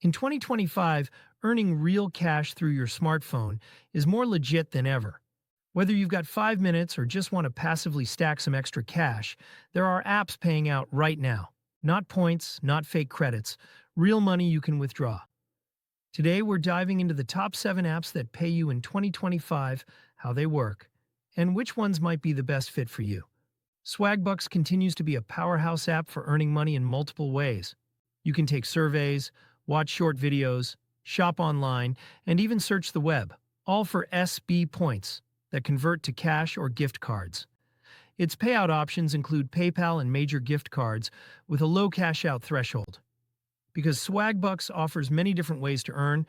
In 2025, earning real cash through your smartphone is more legit than ever. Whether you've got 5 minutes or just want to passively stack some extra cash, there are apps paying out right now. Not points, not fake credits, real money you can withdraw. Today, we're diving into the top 7 apps that pay you in 2025, how they work, and which ones might be the best fit for you. Swagbucks continues to be a powerhouse app for earning money in multiple ways. You can take surveys, watch short videos, shop online, and even search the web, all for SB points that convert to cash or gift cards. Its payout options include PayPal and major gift cards with a low cash-out threshold. Because Swagbucks offers many different ways to earn,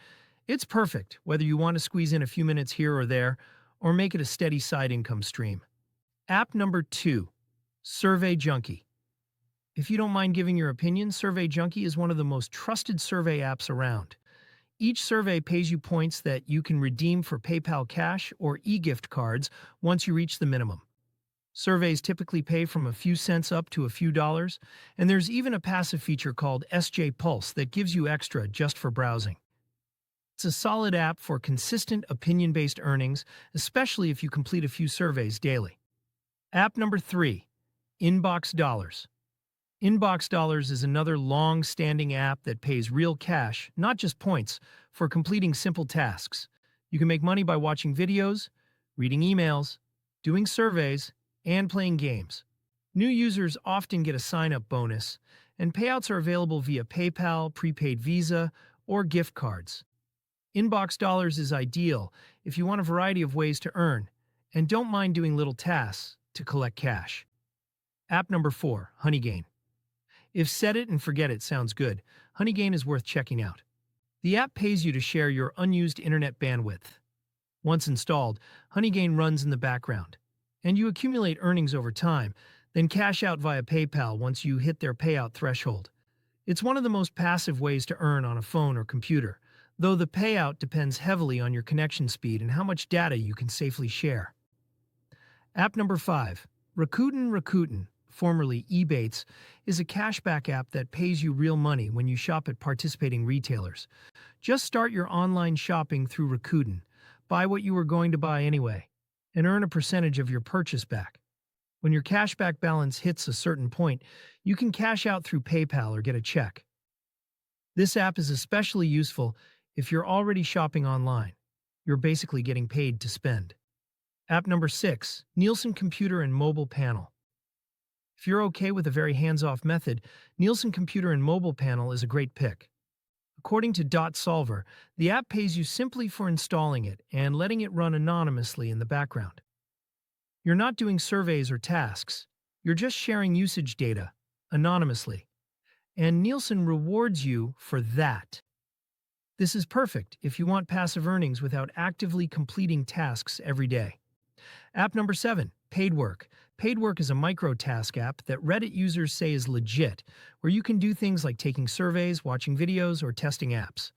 it's perfect whether you want to squeeze in a few minutes here or there, or make it a steady side income stream. App number 2, Survey Junkie. If you don't mind giving your opinion, Survey Junkie is one of the most trusted survey apps around. Each survey pays you points that you can redeem for PayPal cash or e-gift cards once you reach the minimum. Surveys typically pay from a few cents up to a few dollars, and there's even a passive feature called SJ Pulse that gives you extra just for browsing. It's a solid app for consistent opinion-based earnings, especially if you complete a few surveys daily. App number 3, Inbox Dollars. Inbox Dollars is another long-standing app that pays real cash, not just points, for completing simple tasks. You can make money by watching videos, reading emails, doing surveys, and playing games. New users often get a sign-up bonus, and payouts are available via PayPal, prepaid Visa, or gift cards. Inbox Dollars is ideal if you want a variety of ways to earn, and don't mind doing little tasks to collect cash. App number 4, Honeygain. If set it and forget it sounds good, Honeygain is worth checking out. The app pays you to share your unused internet bandwidth. Once installed, Honeygain runs in the background, and you accumulate earnings over time, then cash out via PayPal once you hit their payout threshold. It's one of the most passive ways to earn on a phone or computer, though the payout depends heavily on your connection speed and how much data you can safely share. App number 5, Rakuten, formerly Ebates, is a cashback app that pays you real money when you shop at participating retailers. Just start your online shopping through Rakuten, buy what you were going to buy anyway, and earn a percentage of your purchase back. When your cashback balance hits a certain point, you can cash out through PayPal or get a check. This app is especially useful if you're already shopping online. You're basically getting paid to spend. App number 6, Nielsen Computer and Mobile Panel. If you're okay with a very hands-off method, Nielsen Computer and Mobile Panel is a great pick. According to Dot Solver, the app pays you simply for installing it and letting it run anonymously in the background. You're not doing surveys or tasks, you're just sharing usage data, anonymously. And Nielsen rewards you for that. This is perfect if you want passive earnings without actively completing tasks every day. App number 7, Paidwork. Paidwork is a micro-task app that Reddit users say is legit, where you can do things like taking surveys, watching videos, or testing apps.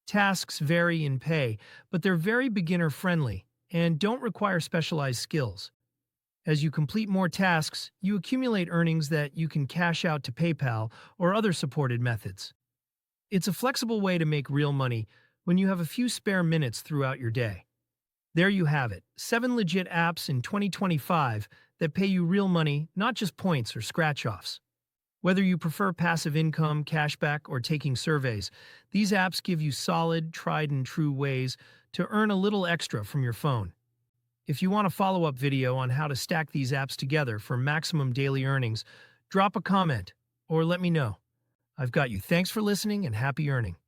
Tasks vary in pay, but they're very beginner-friendly and don't require specialized skills. As you complete more tasks, you accumulate earnings that you can cash out to PayPal or other supported methods. It's a flexible way to make real money when you have a few spare minutes throughout your day. There you have it, 7 legit apps in 2025 that pay you real money, not just points or scratch-offs. Whether you prefer passive income, cashback, or taking surveys, these apps give you solid, tried-and-true ways to earn a little extra from your phone. If you want a follow-up video on how to stack these apps together for maximum daily earnings, drop a comment or let me know. I've got you. Thanks for listening and happy earning.